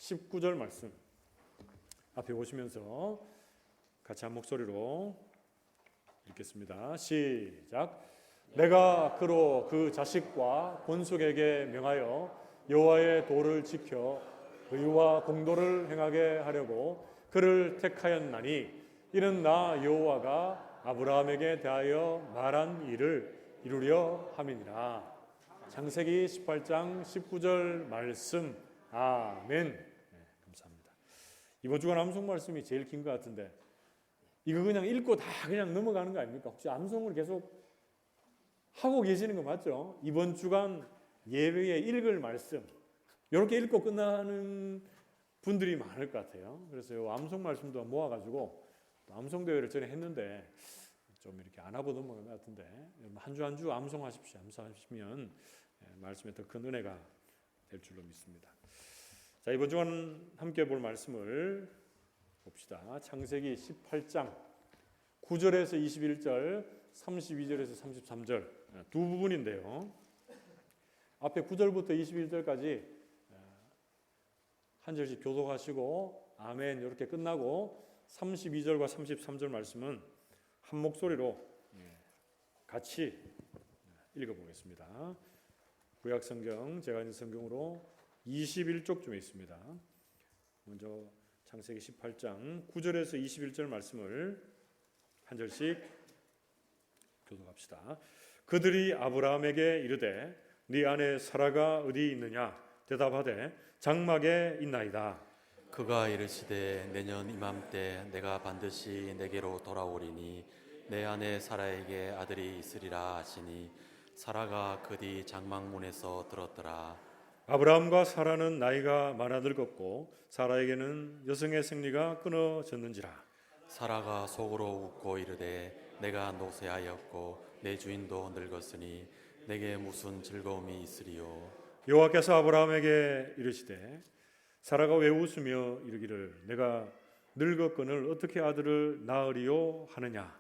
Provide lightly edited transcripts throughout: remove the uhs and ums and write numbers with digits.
19절 말씀 앞에 오시면서 같이 한 목소리로 읽겠습니다. 시작. 내가 그로 그 자식과 본속에게 명하여 여호와의 도를 지켜 의와 공도를 행하게 하려고 그를 택하였나니 이는 나 여호와가 아브라함에게 대하여 말한 일을 이루려 함이니라. 창세기 18장 19절 말씀. 아멘. 네, 감사합니다. 이번 주간 암송 말씀이 제일 긴 것 같은데 이거 그냥 읽고 다 그냥 넘어가는 거 아닙니까? 혹시 암송을 계속 하고 계시는 거 맞죠? 이번 주간 예배에 읽을 말씀 이렇게 읽고 끝나는 분들이 많을 것 같아요. 그래서 이 암송 말씀도 모아가지고 암송 대회를 전에 했는데 좀 이렇게 안 하고 넘어간 것 같은데 한 주 한 주 암송하십시오. 암송하시면 말씀에 더 큰 은혜가 될 줄로 믿습니다. 자, 이번 주간 함께 볼 말씀을 봅시다. 창세기 18장 9절에서 21절, 32절에서 33절 두 부분인데요. 앞에 9절부터 21절까지 한 절씩 교독하시고 아멘 이렇게 끝나고 32절과 33절 말씀은 한 목소리로 같이 읽어보겠습니다. 구약성경 제가 있는 성경으로 21쪽쯤에 있습니다. 먼저 창세기 18장 9절에서 21절 말씀을 한 절씩 교독합시다. 그들이 아브라함에게 이르되 네 아내 사라가 어디 있느냐 대답하되 장막에 있나이다. 그가 이르시되 내년 이맘때 내가 반드시 내게로 돌아오리니 내 아내 사라에게 아들이 있으리라 하시니 사라가 그 뒤 장막문에서 들었더라. 아브라함과 사라는 나이가 많아 늙었고 사라에게는 여성의 생리가 끊어졌는지라. 사라가 속으로 웃고 이르되 내가 노쇠하였고 내 주인도 늙었으니 내게 무슨 즐거움이 있으리요. 여호와께서 아브라함에게 이르시되 사라가 왜 웃으며 이르기를 내가 늙었거늘 어떻게 아들을 낳으리요 하느냐.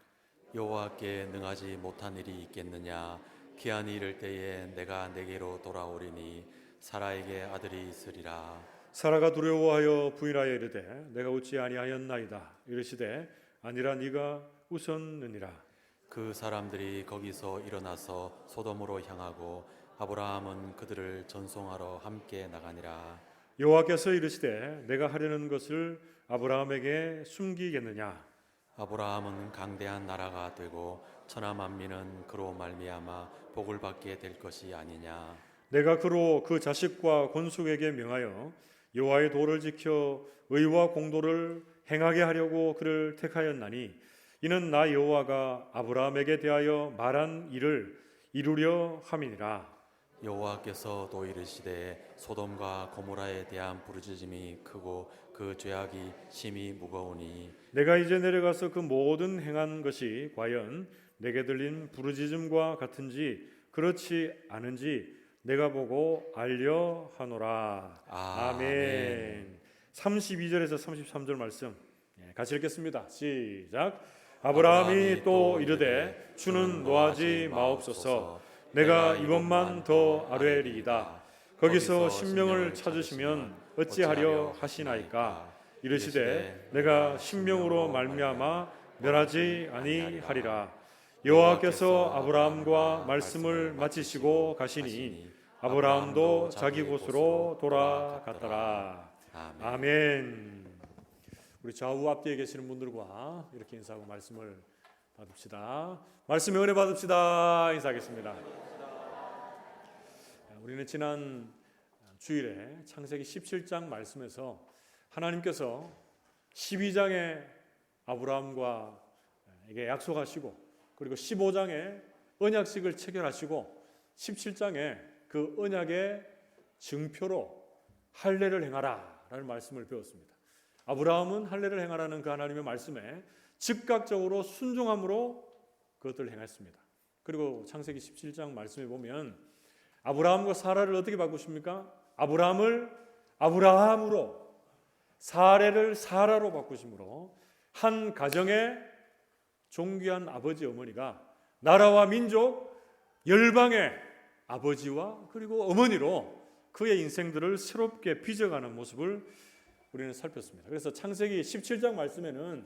여호와께 능하지 못한 일이 있겠느냐. 기한이 이를 때에 내가 내게로 돌아오리니 사라에게 아들이 있으리라. 사라가 두려워하여 부인하여 이르되 내가 웃지 아니하였나이다. 이르시되 아니라 네가 웃었느니라. 그 사람들이 거기서 일어나서 소돔으로 향하고 아브라함은 그들을 전송하러 함께 나가니라. 여호와께서 이르시되 내가 하려는 것을 아브라함에게 숨기겠느냐. 아브라함은 강대한 나라가 되고 천하 만민은 그로 말미암아 복을 받게 될 것이 아니냐. 내가 그로 그 자식과 권속에게 명하여 여호와의 도를 지켜 의와 공도를 행하게 하려고 그를 택하였나니 이는 나 여호와가 아브라함에게 대하여 말한 일을 이루려 함이니라. 여호와께서 또 이르시되 소돔과 고모라에 대한 부르짖음이 크고 그 죄악이 심히 무거우니 내가 이제 내려가서 그 모든 행한 것이 과연 내게 들린 부르짖음과 같은지 그렇지 않은지 내가 보고 알려 하노라. 아멘. 32절에서 33절 말씀 같이 읽겠습니다. 시작. 아브라함이 또 이르되 주는 노하지 마옵소서. 내가 이것만 더 아뢰리이다. 거기서 신명을 찾으시면 어찌하려 하시나이까. 이르시되 내가 신명으로 말미암아 멸하지 아니하리라. 여호와께서 아브라함과 말씀을 마치시고 가시니 아브라함도 자기 곳으로 돌아갔더라. 아멘. 우리 좌우 앞뒤에 계시는 분들과 이렇게 인사하고 말씀을 받읍시다. 말씀의 은혜 받읍시다. 인사하겠습니다. 우리는 지난 주일에 창세기 17장 말씀에서 하나님께서 12장에 아브라함과 이게 약속하시고 그리고 15장에 언약식을 체결하시고 17장에 그 언약의 증표로 할례를 행하라 라는 말씀을 배웠습니다. 아브라함은 할례를 행하라는 그 하나님의 말씀에 즉각적으로 순종함으로 그것들을 행했습니다. 그리고 창세기 17장 말씀에 보면 아브라함과 사라를 어떻게 바꾸십니까? 아브라함을 아브라함으로 사례를 사라로 바꾸심으로 한 가정의 존귀한 아버지 어머니가 나라와 민족 열방의 아버지와 그리고 어머니로 그의 인생들을 새롭게 빚어가는 모습을 우리는 살폈습니다. 그래서 창세기 17장 말씀에는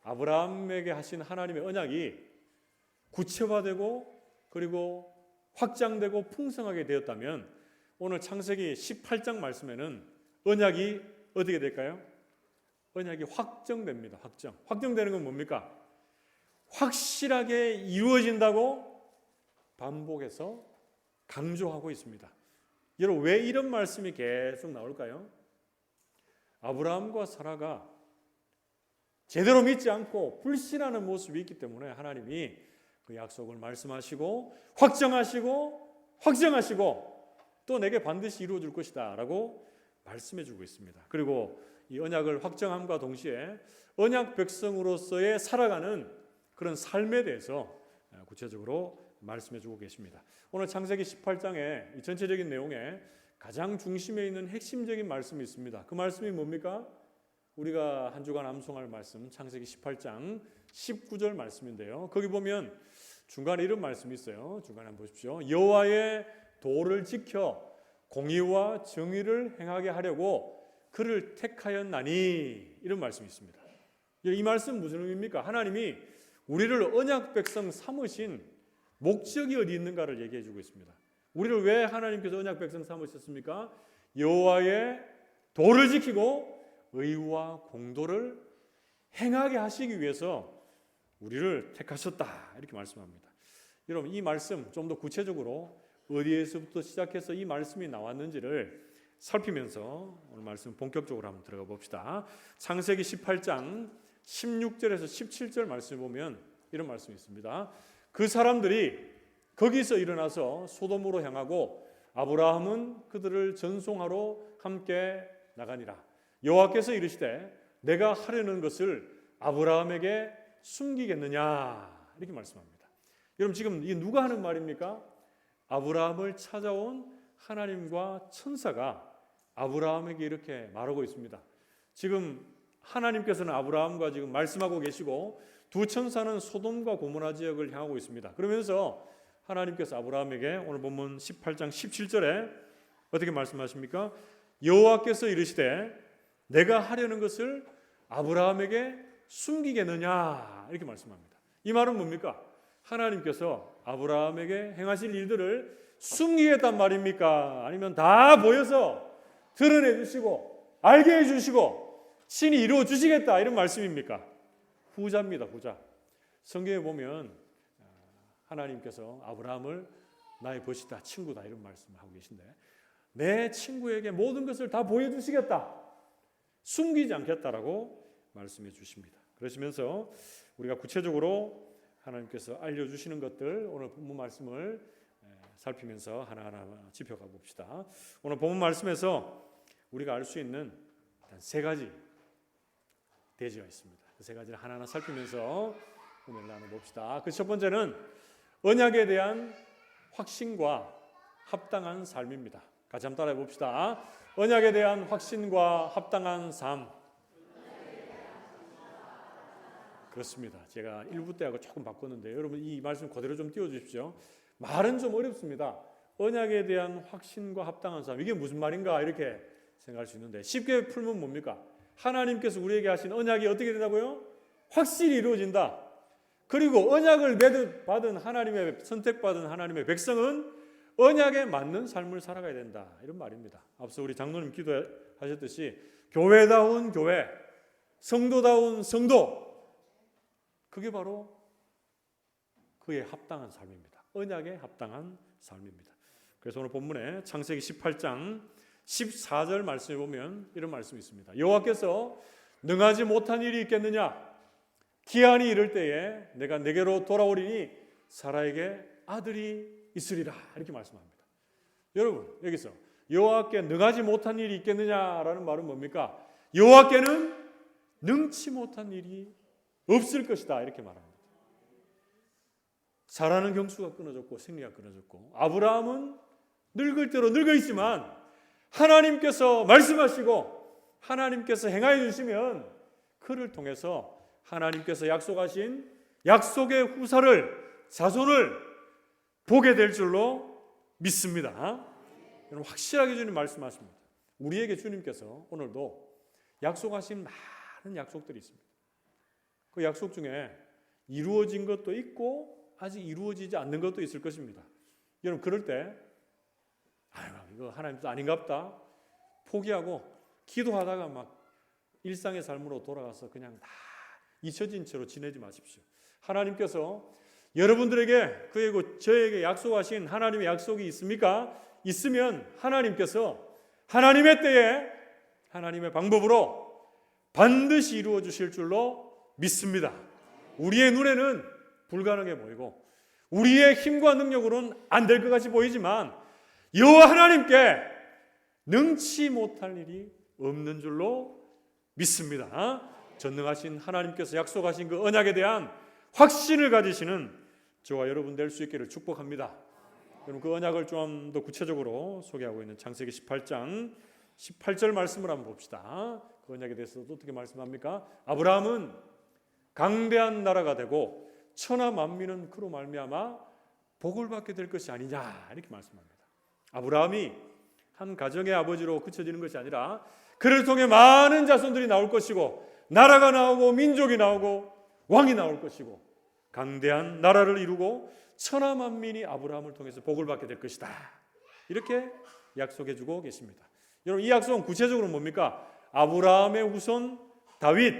아브라함에게 하신 하나님의 언약이 구체화되고 그리고 확장되고 풍성하게 되었다면 오늘 창세기 18장 말씀에는 언약이 어떻게 될까요? 언약이 확정됩니다. 확정되는 건 뭡니까? 확실하게 이루어진다고 반복해서 강조하고 있습니다. 여러분, 왜 이런 말씀이 계속 나올까요? 아브라함과 사라가 제대로 믿지 않고 불신하는 모습이 있기 때문에 하나님이 그 약속을 말씀하시고 확정하시고 또 내게 반드시 이루어질 것이다 라고 말씀해 주고 있습니다. 그리고 이 언약을 확정함과 동시에 언약 백성으로서의 살아가는 그런 삶에 대해서 구체적으로 말씀해 주고 계십니다. 오늘 창세기 18장의 이 전체적인 내용에 가장 중심에 있는 핵심적인 말씀이 있습니다. 그 말씀이 뭡니까? 우리가 한 주간 암송할 말씀 창세기 18장 19절 말씀인데요. 거기 보면 중간에 이런 말씀이 있어요. 중간에 한번 보십시오. 여호와의 도를 지켜 공의와 정의를 행하게 하려고 그를 택하였나니, 이런 말씀이 있습니다. 이 말씀 무슨 의미입니까? 하나님이 우리를 언약 백성 삼으신 목적이 어디 있는가를 얘기해 주고 있습니다. 우리를 왜 하나님께서 언약 백성 삼으셨습니까? 여호와의 도를 지키고 의와 공도를 행하게 하시기 위해서 우리를 택하셨다, 이렇게 말씀합니다. 여러분, 이 말씀 좀 더 구체적으로 어디에서부터 시작해서 이 말씀이 나왔는지를 살피면서 오늘 말씀 본격적으로 한번 들어가 봅시다. 창세기 18장 16절에서 17절 말씀을 보면 이런 말씀이 있습니다. 그 사람들이 거기서 일어나서 소돔으로 향하고 아브라함은 그들을 전송하러 함께 나가니라. 여호와께서 이르시되 내가 하려는 것을 아브라함에게 숨기겠느냐, 이렇게 말씀합니다. 여러분, 지금 이 누가 하는 말입니까? 아브라함을 찾아온 하나님과 천사가 아브라함에게 이렇게 말하고 있습니다. 지금 하나님께서는 아브라함과 지금 말씀하고 계시고 두 천사는 소돔과 고모라 지역을 향하고 있습니다. 그러면서 하나님께서 아브라함에게 오늘 본문 18장 17절에 어떻게 말씀하십니까? 여호와께서 이르시되 내가 하려는 것을 아브라함에게 숨기겠느냐, 이렇게 말씀합니다. 이 말은 뭡니까? 하나님께서 아브라함에게 행하실 일들을 숨기겠단 말입니까? 아니면 다 보여서 드러내 주시고 알게 해 주시고 친히 이루어 주시겠다, 이런 말씀입니까? 후자입니다. 후자. 성경에 보면 하나님께서 아브라함을 나의 벗이다, 친구다, 이런 말씀을 하고 계신데, 내 친구에게 모든 것을 다 보여주시겠다, 숨기지 않겠다라고 말씀해 주십니다. 그러시면서 우리가 구체적으로 하나님께서 알려주시는 것들, 오늘 본문 말씀을 살피면서 하나하나 짚어가 봅시다. 오늘 본문 말씀에서 우리가 알 수 있는 세 가지 대지가 있습니다. 그 세 가지를 하나하나 살피면서 오늘 나눠봅시다. 그 첫 번째는 언약에 대한 확신과 합당한 삶입니다. 같이 한번 따라해 봅시다. 언약에 대한 확신과 합당한 삶. 그렇습니다. 제가 1부 때하고 조금 바꿨는데 여러분 이 말씀 그대로 좀 띄워주십시오. 말은 좀 어렵습니다. 언약에 대한 확신과 합당한 삶, 이게 무슨 말인가 이렇게 생각할 수 있는데 쉽게 풀면 뭡니까? 하나님께서 우리에게 하신 언약이 어떻게 된다고요? 확실히 이루어진다. 그리고 언약을 받은 하나님의, 선택받은 하나님의 백성은 언약에 맞는 삶을 살아가야 된다, 이런 말입니다. 앞서 우리 장로님 기도하셨듯이 교회다운 교회, 성도다운 성도, 그게 바로 그에 합당한 삶입니다. 언약에 합당한 삶입니다. 그래서 오늘 본문에 창세기 18장 14절 말씀에 보면 이런 말씀이 있습니다. 여호와께서 능하지 못한 일이 있겠느냐? 기한이 이를 때에 내가 내게로 돌아오리니 사라에게 아들이 있으리라, 이렇게 말씀합니다. 여러분, 여기서 여호와께 능하지 못한 일이 있겠느냐라는 말은 뭡니까? 여호와께는 능치 못한 일이 없을 것이다, 이렇게 말합니다. 사라는 경수가 끊어졌고 생리가 끊어졌고 아브라함은 늙을 대로 늙어 있지만 하나님께서 말씀하시고 하나님께서 행하여 주시면 그를 통해서 하나님께서 약속하신 약속의 후사를, 자손을 보게 될 줄로 믿습니다. 여러분, 확실하게 주님 말씀하십니다. 우리에게 주님께서 오늘도 약속하신 많은 약속들이 있습니다. 그 약속 중에 이루어진 것도 있고 아직 이루어지지 않는 것도 있을 것입니다. 여러분 그럴 때 아유 이거 하나님도 아닌갑다 포기하고 기도하다가 막 일상의 삶으로 돌아가서 그냥 다 잊혀진 채로 지내지 마십시오. 하나님께서 여러분들에게 그리고 저에게 약속하신 하나님의 약속이 있습니까? 있으면 하나님께서 하나님의 때에 하나님의 방법으로 반드시 이루어 주실 줄로 믿습니다. 우리의 눈에는 불가능해 보이고 우리의 힘과 능력으로는 안 될 것 같이 보이지만 여호와 하나님께 능치 못할 일이 없는 줄로 믿습니다. 전능하신 하나님께서 약속하신 그 언약에 대한 확신을 가지시는 저와 여러분 될 수 있기를 축복합니다. 그럼 그 언약을 좀 더 구체적으로 소개하고 있는 창세기 18장 18절 말씀을 한번 봅시다. 그 언약에 대해서도 어떻게 말씀합니까? 아브라함은 강대한 나라가 되고 천하 만민은 그로 말미암아 복을 받게 될 것이 아니냐 이렇게 말씀합니다. 아브라함이 한 가정의 아버지로 그쳐지는 것이 아니라 그를 통해 많은 자손들이 나올 것이고 나라가 나오고 민족이 나오고 왕이 나올 것이고 강대한 나라를 이루고 천하 만민이 아브라함을 통해서 복을 받게 될 것이다. 이렇게 약속해 주고 계십니다. 여러분 이 약속은 구체적으로 뭡니까? 아브라함의 후손 다윗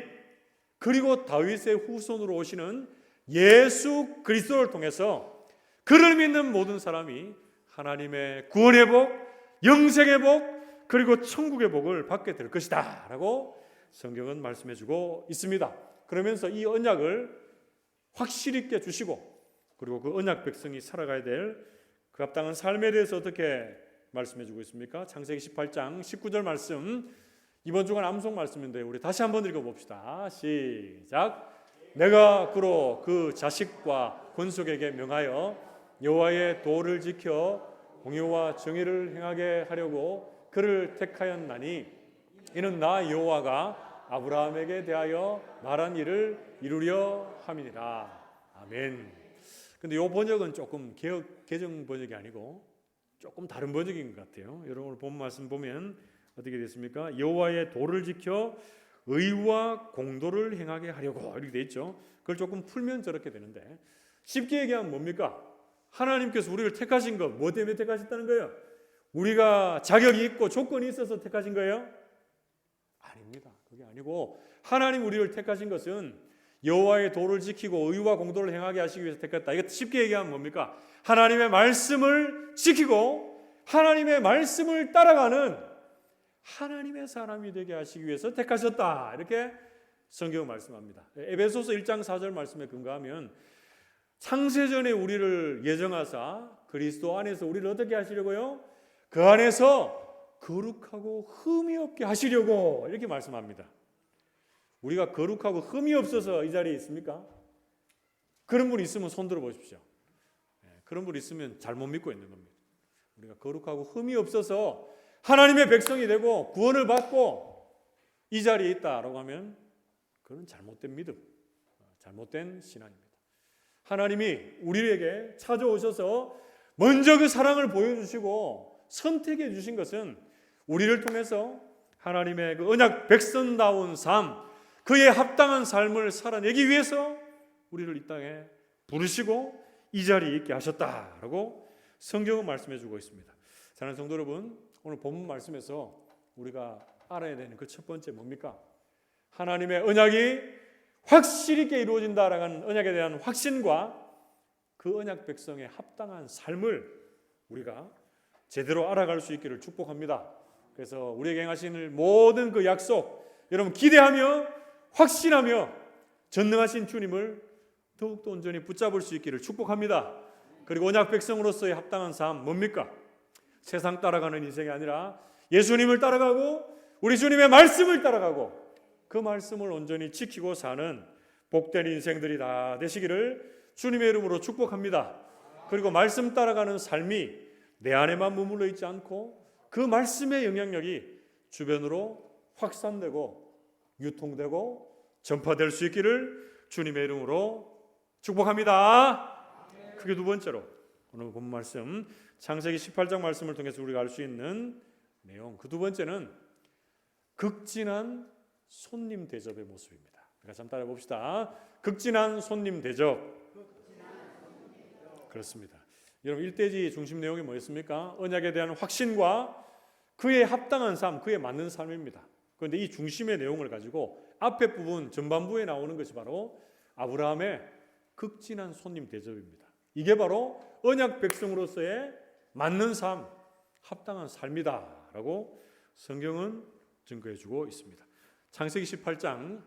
그리고 다윗의 후손으로 오시는 예수 그리스도를 통해서 그를 믿는 모든 사람이 하나님의 구원의 복, 영생의 복 그리고 천국의 복을 받게 될 것이다 라고 성경은 말씀해 주고 있습니다. 그러면서 이 언약을 확실히 있게 주시고 그리고 그 언약 백성이 살아가야 될 그 합당한 삶에 대해서 어떻게 말씀해 주고 있습니까? 창세기 18장 19절 말씀 이번 주간 암송 말씀인데 우리 다시 한번 읽어봅시다. 시작. 내가 그로 그 자식과 권속에게 명하여 여호와의 도를 지켜 공의와 정의를 행하게 하려고 그를 택하였나니 이는 나 여호와가 아브라함에게 대하여 말한 일을 이루려 함이니라. 아멘. 근데 이 번역은 조금 개정 번역이 아니고 조금 다른 번역인 것 같아요. 여러분 오늘 본 말씀 보면 어떻게 됐습니까? 여호와의 도를 지켜 의와 공도를 행하게 하려고 이렇게 돼 있죠. 그걸 조금 풀면 저렇게 되는데 쉽게 얘기하면 뭡니까? 하나님께서 우리를 택하신 것 뭐 때문에 택하셨다는 거예요? 우리가 자격이 있고 조건이 있어서 택하신 거예요? 아닙니다. 그게 아니고 하나님 우리를 택하신 것은 여호와의 도를 지키고 의와 공도를 행하게 하시기 위해서 택했다. 이거 쉽게 얘기하면 뭡니까? 하나님의 말씀을 지키고 하나님의 말씀을 따라가는 하나님의 사람이 되게 하시기 위해서 택하셨다. 이렇게 성경은 말씀합니다. 에베소서 1장 4절 말씀에 근거하면 창세전에 우리를 예정하사 그리스도 안에서 우리를 어떻게 하시려고요? 그 안에서 거룩하고 흠이 없게 하시려고 이렇게 말씀합니다. 우리가 거룩하고 흠이 없어서 이 자리에 있습니까? 그런 분 있으면 손 들어 보십시오. 그런 분 있으면 잘못 믿고 있는 겁니다. 우리가 거룩하고 흠이 없어서 하나님의 백성이 되고 구원을 받고 이 자리에 있다라고 하면 그건 잘못된 믿음, 잘못된 신앙입니다. 하나님이 우리에게 찾아오셔서 먼저 그 사랑을 보여주시고 선택해 주신 것은 우리를 통해서 하나님의 그 언약 백성다운 삶, 그의 합당한 삶을 살아내기 위해서 우리를 이 땅에 부르시고 이 자리에 있게 하셨다라고 성경은 말씀해 주고 있습니다. 사랑하는 성도 여러분, 오늘 본문 말씀에서 우리가 알아야 되는 그 첫 번째 뭡니까? 하나님의 언약이 확실히 있게 이루어진다라는 언약에 대한 확신과 그 언약 백성의 합당한 삶을 우리가 제대로 알아갈 수 있기를 축복합니다. 그래서 우리에게 행하신 모든 그 약속 여러분 기대하며 확신하며 전능하신 주님을 더욱더 온전히 붙잡을 수 있기를 축복합니다. 그리고 언약 백성으로서의 합당한 삶 뭡니까? 세상 따라가는 인생이 아니라 예수님을 따라가고 우리 주님의 말씀을 따라가고 그 말씀을 온전히 지키고 사는 복된 인생들이 다 되시기를 주님의 이름으로 축복합니다. 그리고 말씀 따라가는 삶이 내 안에만 머물러 있지 않고 그 말씀의 영향력이 주변으로 확산되고 유통되고 전파될 수 있기를 주님의 이름으로 축복합니다. 그게 두 번째로 오늘 본 말씀 창세기 18장 말씀을 통해서 우리가 알 수 있는 내용 그 두 번째는 극진한 손님 대접의 모습입니다. 같이 한번 따라해 봅시다. 극진한 손님 대접. 그렇습니다. 여러분, 일대지 중심 내용이 뭐였습니까? 언약에 대한 확신과 그에 합당한 삶, 그에 맞는 삶입니다. 그런데 이 중심의 내용을 가지고 앞에 부분, 전반부에 나오는 것이 바로 아브라함의 극진한 손님 대접입니다. 이게 바로 언약 백성으로서의 맞는 삶, 합당한 삶이다라고 성경은 증거해주고 있습니다. 창세기 18장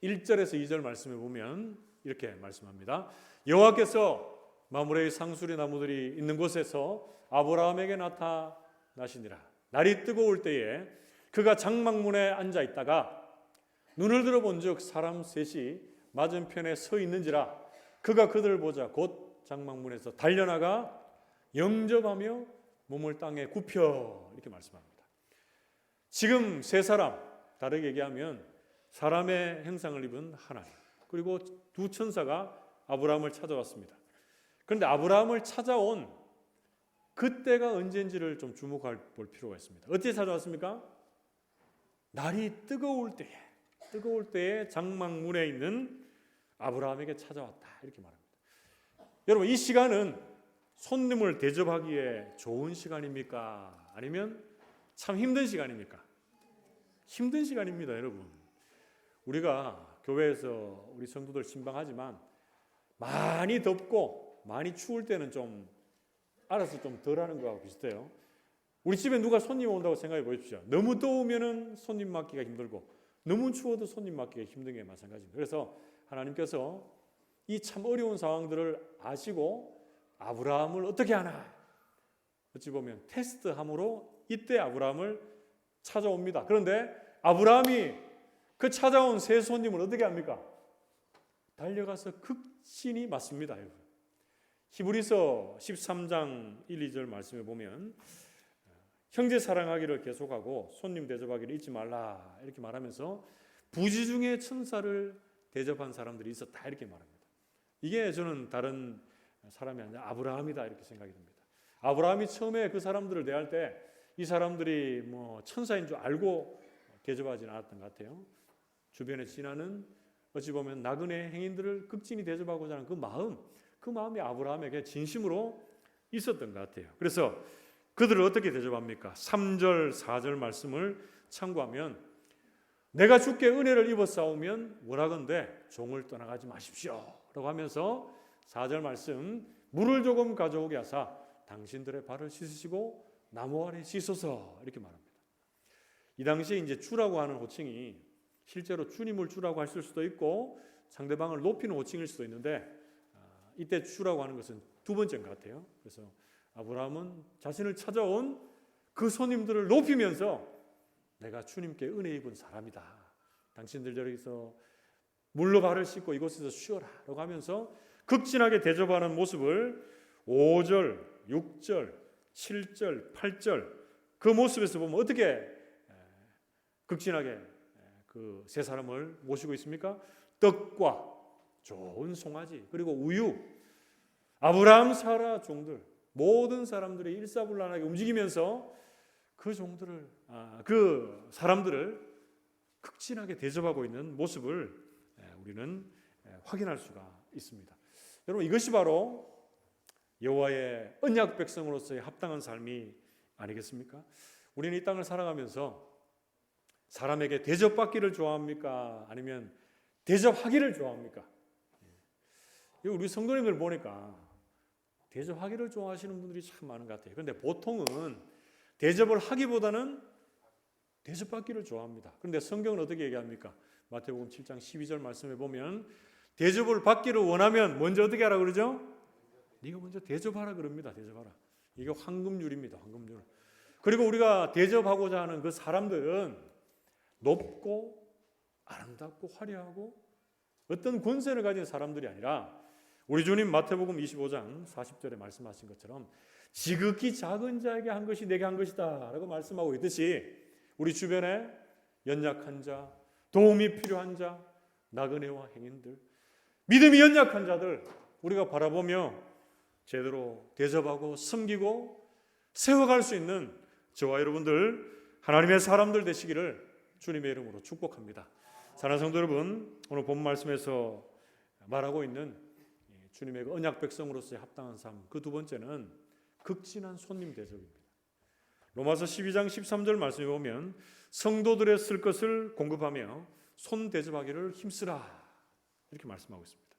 1절에서 2절 말씀에 보면 이렇게 말씀합니다. 여호와께서 마므레의 상수리 나무들이 있는 곳에서 아브라함에게 나타나시니라. 날이 뜨거울 때에 그가 장막문에 앉아 있다가 눈을 들어본즉 사람 셋이 맞은편에 서 있는지라. 그가 그들을 보자 곧 장막문에서 달려나가 영접하며 몸을 땅에 굽혀, 이렇게 말씀합니다. 지금 세 사람, 다르게 얘기하면 사람의 형상을 입은 하나님, 그리고 두 천사가 아브라함을 찾아왔습니다. 그런데 아브라함을 찾아온 그때가 언제인지를 좀 주목할 볼 필요가 있습니다. 어떻게 찾아왔습니까? 날이 뜨거울 때에 장막문에 있는 아브라함에게 찾아왔다, 이렇게 말합니다. 여러분, 이 시간은 손님을 대접하기에 좋은 시간입니까? 아니면 참 힘든 시간입니까? 힘든 시간입니다, 여러분. 우리가 교회에서 우리 성도들 신방하지만 많이 덥고 많이 추울 때는 좀 알아서 좀 덜 하는 거하고 비슷해요. 우리 집에 누가 손님 온다고 생각해 보십시오. 너무 더우면은 손님 맞기가 힘들고 너무 추워도 손님 맞기가 힘든 게 마찬가지입니다. 그래서 하나님께서 이 참 어려운 상황들을 아시고 아브라함을 어떻게 하나, 어찌 보면 테스트함으로 이때 아브라함을 찾아옵니다. 그런데 아브라함이 그 찾아온 새 손님을 어떻게 합니까? 달려가서 극진히 맞습니다. 히브리서 13장 1, 2절 말씀에 보면 형제 사랑하기를 계속하고 손님 대접하기를 잊지 말라, 이렇게 말하면서 부지 중에 천사를 대접한 사람들이 있었다, 이렇게 말합니다. 이게 저는 다른 사람이 아니라 아브라함이다, 이렇게 생각이 듭니다. 아브라함이 처음에 그 사람들을 대할 때 이 사람들이 뭐 천사인 줄 알고 대접하지는 않았던 것 같아요. 주변에 지나는 어찌 보면 나그네 행인들을 극진히 대접하고자 하는 그 마음이 아브라함에게 진심으로 있었던 것 같아요. 그래서 그들을 어떻게 대접합니까? 3절, 4절 말씀을 참고하면 내가 주께 은혜를 입었사오면 원하건대 종을 떠나가지 마십시오 라고 하면서 4절 말씀, 물을 조금 가져오게 하사 당신들의 발을 씻으시고 나무 아래 씻소서, 이렇게 말합니다. 이 당시에 이제 주라고 하는 호칭이 실제로 주님을 주라고 하실 수도 있고 상대방을 높이는 호칭일 수도 있는데 이때 주라고 하는 것은 두 번째인 것 같아요. 그래서 아브라함은 자신을 찾아온 그 손님들을 높이면서 내가 주님께 은혜 입은 사람이다. 당신들 저기서 물로 발을 씻고 이곳에서 쉬어라 라고 하면서 극진하게 대접하는 모습을 5절, 6절, 7절, 8절 그 모습에서 보면 어떻게 극진하게 그 세 사람을 모시고 있습니까? 떡과 좋은 송아지 그리고 우유, 아브라함, 사라 종들 모든 사람들이 일사불란하게 움직이면서 그 종들을 그 사람들을 극진하게 대접하고 있는 모습을 우리는 확인할 수가 있습니다. 여러분, 이것이 바로 여호와의 언약 백성으로서의 합당한 삶이 아니겠습니까? 우리는 이 땅을 살아가면서 사람에게 대접받기를 좋아합니까? 아니면 대접하기를 좋아합니까? 우리 성도님들 보니까 대접하기를 좋아하시는 분들이 참 많은 것 같아요. 그런데 보통은 대접을 하기보다는 대접받기를 좋아합니다. 그런데 성경은 어떻게 얘기합니까? 마태복음 7장 12절 말씀에 보면 대접을 받기를 원하면 먼저 어떻게 하라 그러죠? 네가 먼저 대접하라 그럽니다. 대접하라. 이게 황금률입니다. 황금률. 그리고 우리가 대접하고자 하는 그 사람들은 높고 아름답고 화려하고 어떤 권세를 가진 사람들이 아니라 우리 주님 마태복음 25장 40절에 말씀하신 것처럼 지극히 작은 자에게 한 것이 내게 한 것이다 라고 말씀하고 있듯이 우리 주변에 연약한 자, 도움이 필요한 자, 나그네와 행인들, 믿음이 연약한 자들 우리가 바라보며 제대로 대접하고 섬기고 세워갈 수 있는 저와 여러분들 하나님의 사람들 되시기를 주님의 이름으로 축복합니다. 사랑하는 성도 여러분, 오늘 본 말씀에서 말하고 있는 주님의 그 언약 백성으로서의 합당한 삶, 그 두 번째는 극진한 손님 대접입니다. 로마서 12장 13절 말씀에 보면 성도들의 쓸 것을 공급하며 손 대접하기를 힘쓰라 이렇게 말씀하고 있습니다.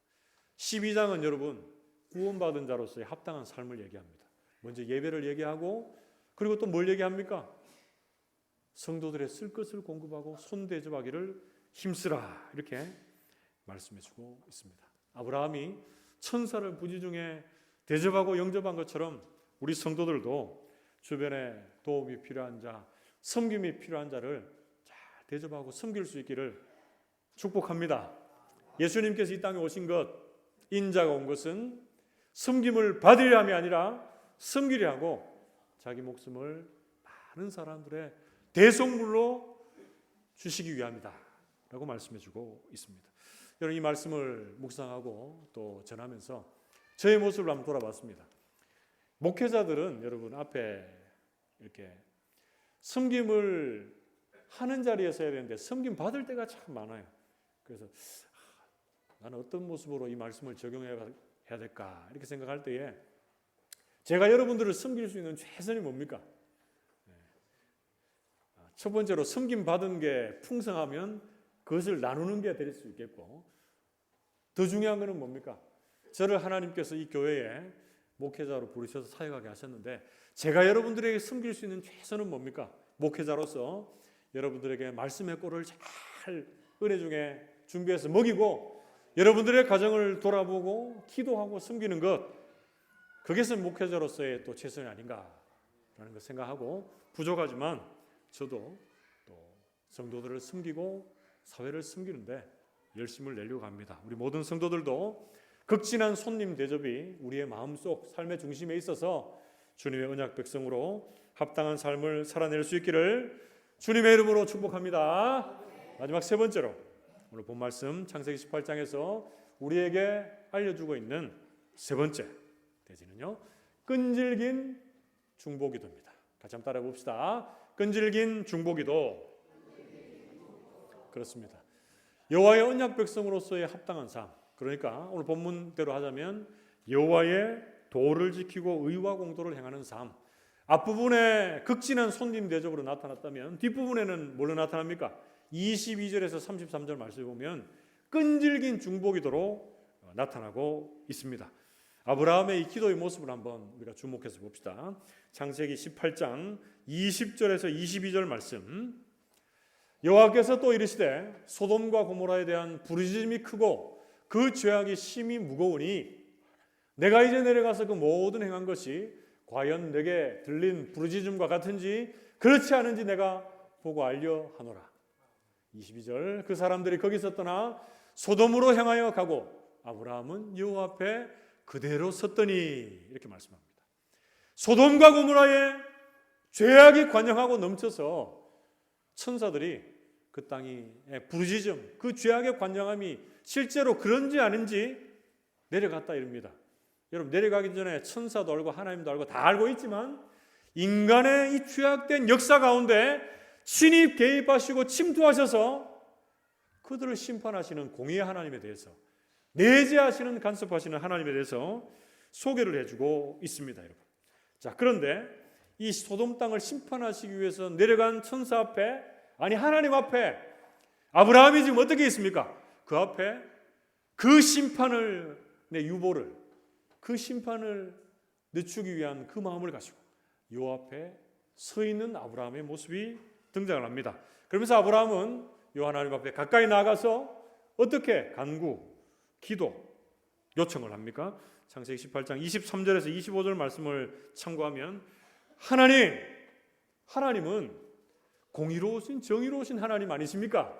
12장은 여러분 구원받은 자로서의 합당한 삶을 얘기합니다. 먼저 예배를 얘기하고 그리고 또 뭘 얘기합니까? 성도들의 쓸 것을 공급하고 손 대접하기를 힘쓰라 이렇게 말씀해주고 있습니다. 아브라함이 천사를 부지중에 대접하고 영접한 것처럼 우리 성도들도 주변에 도움이 필요한 자, 섬김이 필요한 자를 잘 대접하고 섬길 수 있기를 축복합니다. 예수님께서 이 땅에 오신 것, 인자가 온 것은 섬김을 받으려 함이 아니라 섬기려 하고 자기 목숨을 많은 사람들의 대속물로 주시기 위함이다 라고 말씀해주고 있습니다. 여러분 이 말씀을 묵상하고 또 전하면서 저의 모습을 한번 돌아봤습니다. 목회자들은 여러분 앞에 이렇게 섬김을 하는 자리에서 해야 되는데 섬김 받을 때가 참 많아요. 그래서 나는 어떤 모습으로 이 말씀을 적용해야 될까 이렇게 생각할 때에 제가 여러분들을 섬길 수 있는 최선이 뭡니까? 첫 번째로 섬김 받은 게 풍성하면 그것을 나누는 게 될 수 있겠고 더 중요한 것은 뭡니까? 저를 하나님께서 이 교회에 목회자로 부르셔서 사역하게 하셨는데 제가 여러분들에게 섬길 수 있는 최선은 뭡니까? 목회자로서 여러분들에게 말씀의 꼴을 잘 은혜 중에 준비해서 먹이고 여러분들의 가정을 돌아보고 기도하고 섬기는 것 그것은 목회자로서의 또 최선이 아닌가라는 걸 생각하고 부족하지만 저도 또 성도들을 섬기고 사회를 섬기는데 열심을 내려고 합니다. 우리 모든 성도들도 극진한 손님 대접이 우리의 마음속 삶의 중심에 있어서 주님의 언약 백성으로 합당한 삶을 살아낼 수 있기를 주님의 이름으로 축복합니다. 마지막 세 번째로 오늘 본 말씀 창세기 18장에서 우리에게 알려주고 있는 세 번째 대지는요 끈질긴 중보기도입니다. 같이 한번 따라해 봅시다. 끈질긴 중보기도. 그렇습니다. 여호와의 언약 백성으로서의 합당한 삶. 그러니까 오늘 본문대로 하자면 여호와의 도를 지키고 의와 공도를 행하는 삶. 앞부분에 극진한 손님 대접으로 나타났다면 뒷부분에는 뭘로 나타납니까? 22절에서 33절 말씀을 보면 끈질긴 중보기도로 나타나고 있습니다. 아브라함의 이 기도의 모습을 한번 우리가 주목해서 봅시다. 창세기 18장 20절에서 22절 말씀. 여호와께서 또 이르시되 소돔과 고모라에 대한 부르짖음이 크고 그 죄악이 심히 무거우니 내가 이제 내려가서 그 모든 행한 것이 과연 내게 들린 부르짖음과 같은지 그렇지 않은지 내가 보고 알려 하노라. 22절 그 사람들이 거기서 떠나 소돔으로 향하여 가고 아브라함은 여호와 앞에 그대로 섰더니 이렇게 말씀합니다. 소돔과 고모라에 죄악이 관영하고 넘쳐서 천사들이 그 땅이 부르짖음, 그 죄악의 관영함이 실제로 그런지 아닌지 내려갔다 이릅니다. 여러분 내려가기 전에 천사도 알고 하나님도 알고 다 알고 있지만 인간의 이 죄악된 역사 가운데 친히 개입하시고 침투하셔서 그들을 심판하시는 공의의 하나님에 대해서 내재하시는 간섭하시는 하나님에 대해서 소개를 해주고 있습니다. 여러분. 자, 그런데 이 소돔 땅을 심판하시기 위해서 내려간 천사 앞에 아니 하나님 앞에 아브라함이 지금 어떻게 있습니까? 그 앞에 그 심판을 내 유보를 그 심판을 늦추기 위한 그 마음을 가지고 요 앞에 서 있는 아브라함의 모습이 등장을 합니다. 그러면서 아브라함은 요 하나님 앞에 가까이 나가서 어떻게 간구, 기도 요청을 합니까? 창세기 18장 23절에서 25절 말씀을 참고하면 하나님은 공의로우신 정의로우신 하나님 아니십니까?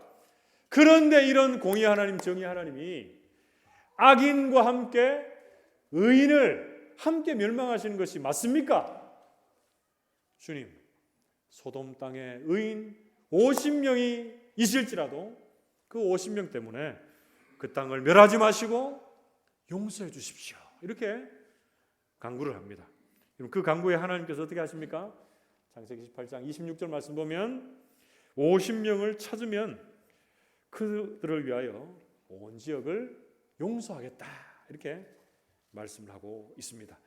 그런데 이런 공의 하나님, 정의 하나님이 악인과 함께 의인을 함께 멸망하시는 것이 맞습니까? 주님, 소돔 땅에 의인 50명이 있을지라도 그 50명 때문에 그 땅을 멸하지 마시고 용서해 주십시오. 이렇게 간구를 합니다. 그 간구에 하나님께서 어떻게 하십니까? 창세기 18장 26절 말씀 보면 50명을 찾으면 그들을 위하여 온 지역을 용서하겠다, 이렇게 말씀을 하고 있습니다.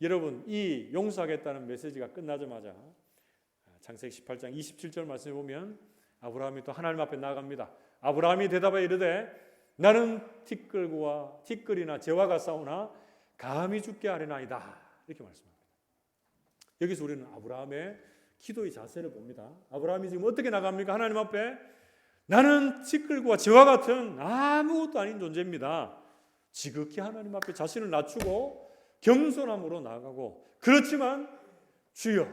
여러분, 이 용서하겠다는 메시지가 끝나자마자 창세기 18장 27절 말씀에 보면 아브라함이 또 하나님 앞에 나아갑니다. 아브라함이 대답하여 이르되 나는 티끌이나 재와가 싸우나 감히 죽게 하려나이다, 이렇게 말씀합니다. 여기서 우리는 아브라함의 기도의 자세를 봅니다. 아브라함이 지금 어떻게 나갑니까? 하나님 앞에 나는 티끌과 재와 같은 아무것도 아닌 존재입니다. 지극히 하나님 앞에 자신을 낮추고 겸손함으로 나아가고, 그렇지만 주여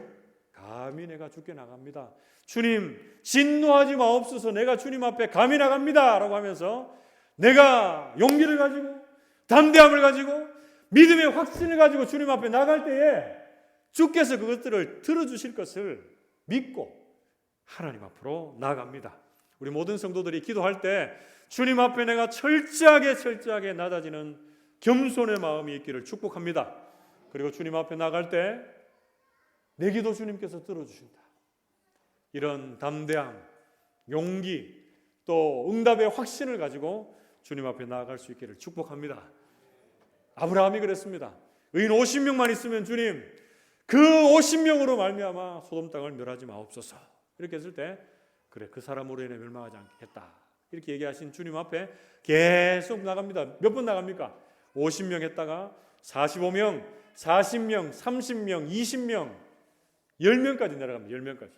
감히 내가 죽게 나갑니다. 주님 진노하지 마옵소서. 내가 주님 앞에 감히 나갑니다 라고 하면서 내가 용기를 가지고 담대함을 가지고 믿음의 확신을 가지고 주님 앞에 나갈 때에 주께서 그것들을 들어주실 것을 믿고 하나님 앞으로 나아갑니다. 우리 모든 성도들이 기도할 때 주님 앞에 내가 철저하게 낮아지는 겸손의 마음이 있기를 축복합니다. 그리고 주님 앞에 나갈 때 내 기도 주님께서 들어주신다, 이런 담대함, 용기, 또 응답의 확신을 가지고 주님 앞에 나아갈 수 있기를 축복합니다. 아브라함이 그랬습니다. 의인 50명만 있으면 주님 그 50명으로 말미암아 소돔 땅을 멸하지 마옵소서. 이렇게 했을 때 그래, 그 사람으로 인해 멸망하지 않겠다, 이렇게 얘기하신 주님 앞에 계속 나갑니다. 몇 번 나갑니까? 50명 했다가 45명, 40명, 30명, 20명, 10명까지 내려갑니다. 10명까지.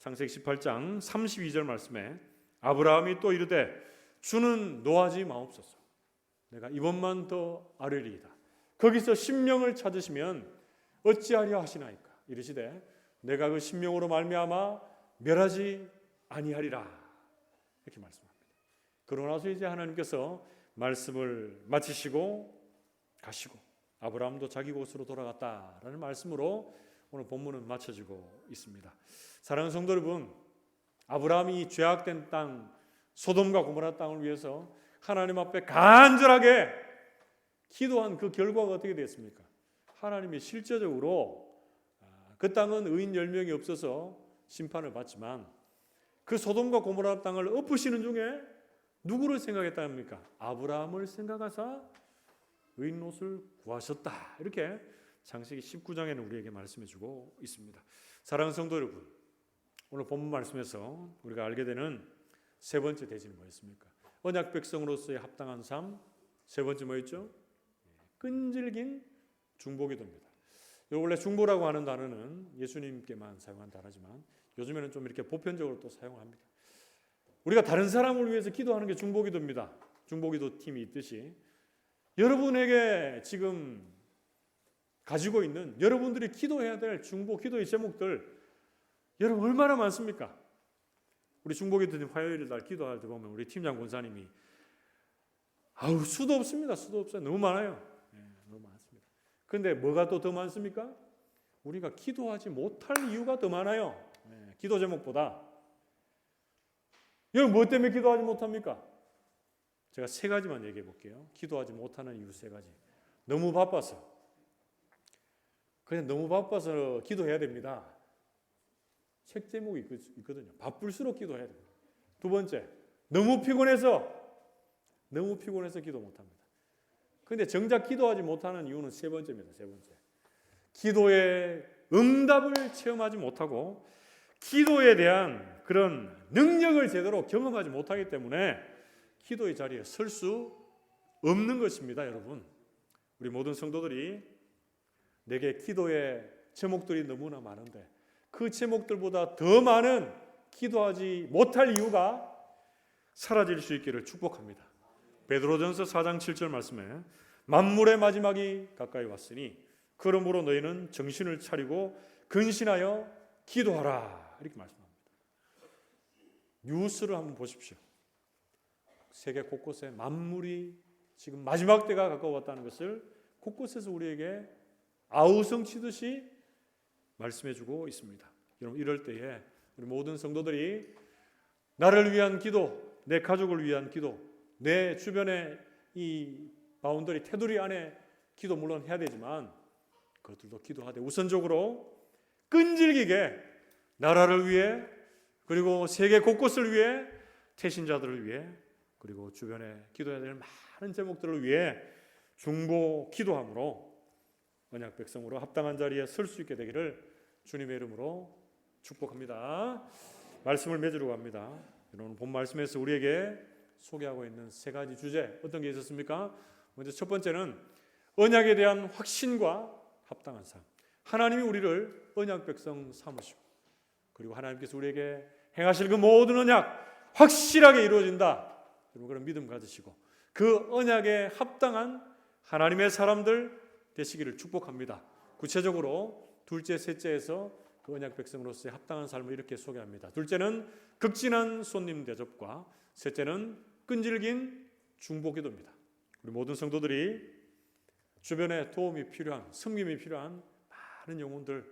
창세기 18장 32절 말씀에 아브라함이 또 이르되 주는 노하지 마옵소서. 내가 이번만 더 아뢰리이다. 거기서 10명을 찾으시면 어찌하려 하시나이까. 이르시되 내가 그 10명으로 말미암아 멸하지 아니하리라, 이렇게 말씀합니다. 그러고 나서 이제 하나님께서 말씀을 마치시고 가시고 아브라함도 자기 곳으로 돌아갔다라는 말씀으로 오늘 본문은 마쳐지고 있습니다. 사랑하는 성도 여러분, 아브라함이 죄악된 땅 소돔과 고모라 땅을 위해서 하나님 앞에 간절하게 기도한 그 결과가 어떻게 됐습니까? 하나님이 실제적으로 그 땅은 의인 10명이 없어서 심판을 받지만 그 소돔과 고모라 땅을 엎으시는 중에 누구를 생각했답니까? 아브라함을 생각하사 의인 롯을 구하셨다, 이렇게 창세기 19장에는 우리에게 말씀해주고 있습니다. 사랑하는 성도 여러분, 오늘 본문 말씀에서 우리가 알게 되는 세 번째 대진이 뭐였습니까? 언약 백성으로서의 합당한 삶. 세 번째 뭐였죠? 끈질긴 중보기도입니다. 원래 중보라고 하는 단어는 예수님께만 사용한 단어지만 요즘에는 좀 이렇게 보편적으로 또 사용을 합니다. 우리가 다른 사람을 위해서 기도하는 게 중보기도입니다. 중보기도 팀이 있듯이 여러분에게 지금 가지고 있는 여러분들이 기도해야 될 중보 기도의 제목들, 여러분 얼마나 많습니까? 우리 중보기도팀 화요일 날 기도할 때 보면 우리 팀장 권사님이 수도 없습니다. 수도 없어요. 너무 많아요. 너무 많습니다. 그런데 뭐가 또 더 많습니까? 우리가 기도하지 못할 이유가 더 많아요. 기도 제목보다. 여러분 뭐 때문에 기도하지 못합니까? 제가 세 가지만 얘기해 볼게요. 기도하지 못하는 이유 세 가지. 너무 바빠서. 그냥 너무 바빠서 기도해야 됩니다. 책 제목이 있거든요. 바쁠수록 기도해야 됩니다. 두 번째, 너무 피곤해서 기도 못합니다. 그런데 정작 기도하지 못하는 이유는 세 번째입니다. 세 번째, 기도의 응답을 체험하지 못하고 기도에 대한 그런 능력을 제대로 경험하지 못하기 때문에 기도의 자리에 설 수 없는 것입니다. 여러분, 우리 모든 성도들이 내게 기도의 제목들이 너무나 많은데 그 제목들보다 더 많은 기도하지 못할 이유가 사라질 수 있기를 축복합니다. 베드로전서 4장 7절 말씀에 만물의 마지막이 가까이 왔으니 그러므로 너희는 정신을 차리고 근신하여 기도하라, 이렇게 말씀합니다. 뉴스를 한번 보십시오. 세계 곳곳에 만물이 지금 마지막 때가 가까웠다는 것을 곳곳에서 우리에게 아우성치듯이 말씀해주고 있습니다. 여러분, 이럴 때에 우리 모든 성도들이 나를 위한 기도, 내 가족을 위한 기도, 내 주변의 이 바운더리 테두리 안에 기도 물론 해야 되지만 그것들도 기도하되 우선적으로 끈질기게 나라를 위해, 그리고 세계 곳곳을 위해, 태신자들을 위해, 그리고 주변에 기도해야 될 많은 제목들을 위해 중보 기도함으로 언약 백성으로 합당한 자리에 설 수 있게 되기를 주님의 이름으로 축복합니다. 말씀을 맺으러 갑니다. 오늘 본 말씀에서 우리에게 소개하고 있는 세 가지 주제 어떤 게 있었습니까? 먼저 첫 번째는 언약에 대한 확신과 합당한 삶. 하나님이 우리를 언약 백성 삼으시고, 그리고 하나님께서 우리에게 행하실 그 모든 언약 확실하게 이루어진다, 여러분 그런 믿음 가지시고 그 언약에 합당한 하나님의 사람들 되시기를 축복합니다. 구체적으로 둘째, 셋째에서 그 언약 백성으로서의 합당한 삶을 이렇게 소개합니다. 둘째는 극진한 손님 대접과, 셋째는 끈질긴 중보 기도입니다. 우리 모든 성도들이 주변에 도움이 필요한, 섬김이 필요한 많은 영혼들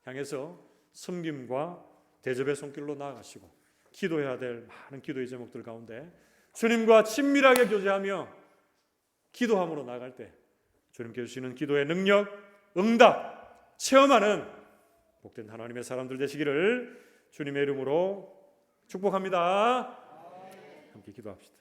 향해서 섬김과 대접의 손길로 나아가시고, 기도해야 될 많은 기도의 제목들 가운데 주님과 친밀하게 교제하며 기도함으로 나아갈 때 주님께 주시는 기도의 능력, 응답 체험하는 복된 하나님의 사람들 되시기를 주님의 이름으로 축복합니다. 함께 기도합시다.